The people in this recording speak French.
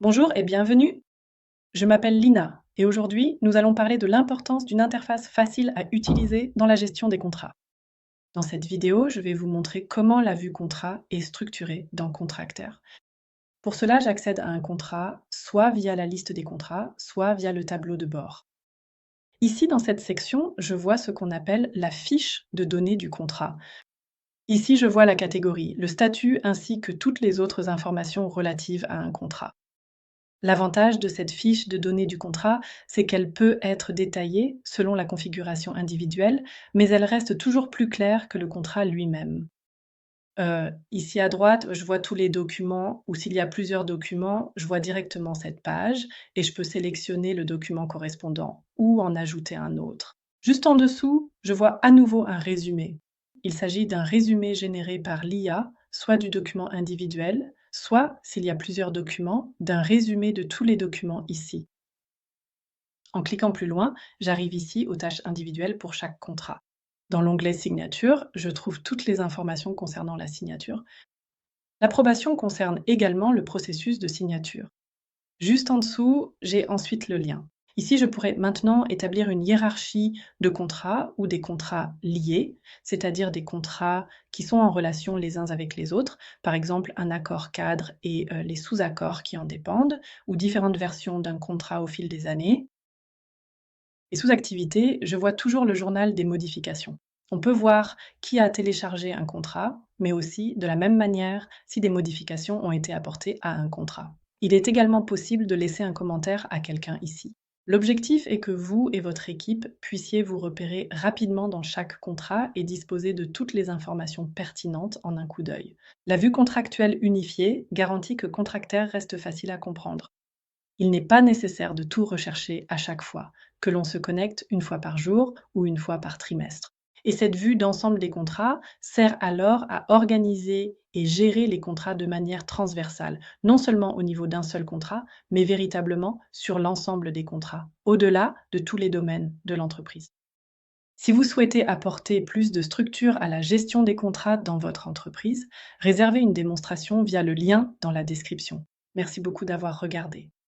Bonjour et bienvenue. Je m'appelle Lina et aujourd'hui, nous allons parler de l'importance d'une interface facile à utiliser dans la gestion des contrats. Dans cette vidéo, je vais vous montrer comment la vue contrat est structurée dans Contractor. Pour cela, j'accède à un contrat soit via la liste des contrats, soit via le tableau de bord. Ici, dans cette section, je vois ce qu'on appelle la fiche de données du contrat. Ici, je vois la catégorie, le statut ainsi que toutes les autres informations relatives à un contrat. L'avantage de cette fiche de données du contrat, c'est qu'elle peut être détaillée selon la configuration individuelle, mais elle reste toujours plus claire que le contrat lui-même. Ici à droite, je vois tous les documents ou s'il y a plusieurs documents, je vois directement cette page et je peux sélectionner le document correspondant ou en ajouter un autre. Juste en dessous, je vois à nouveau un résumé. Il s'agit d'un résumé généré par l'IA, soit du document individuel, soit, s'il y a plusieurs documents, d'un résumé de tous les documents ici. En cliquant plus loin, j'arrive ici aux tâches individuelles pour chaque contrat. Dans l'onglet Signature, je trouve toutes les informations concernant la signature. L'approbation concerne également le processus de signature. Juste en dessous, j'ai ensuite le lien. Ici, je pourrais maintenant établir une hiérarchie de contrats ou des contrats liés, c'est-à-dire des contrats qui sont en relation les uns avec les autres, par exemple un accord cadre et les sous-accords qui en dépendent, ou différentes versions d'un contrat au fil des années. Et sous activité, je vois toujours le journal des modifications. On peut voir qui a téléchargé un contrat, mais aussi, de la même manière, si des modifications ont été apportées à un contrat. Il est également possible de laisser un commentaire à quelqu'un ici. L'objectif est que vous et votre équipe puissiez vous repérer rapidement dans chaque contrat et disposer de toutes les informations pertinentes en un coup d'œil. La vue contractuelle unifiée garantit que Contractaire reste facile à comprendre. Il n'est pas nécessaire de tout rechercher à chaque fois, que l'on se connecte une fois par jour ou une fois par trimestre. Et cette vue d'ensemble des contrats sert alors à organiser et gérer les contrats de manière transversale, non seulement au niveau d'un seul contrat, mais véritablement sur l'ensemble des contrats, au-delà de tous les domaines de l'entreprise. Si vous souhaitez apporter plus de structure à la gestion des contrats dans votre entreprise, réservez une démonstration via le lien dans la description. Merci beaucoup d'avoir regardé.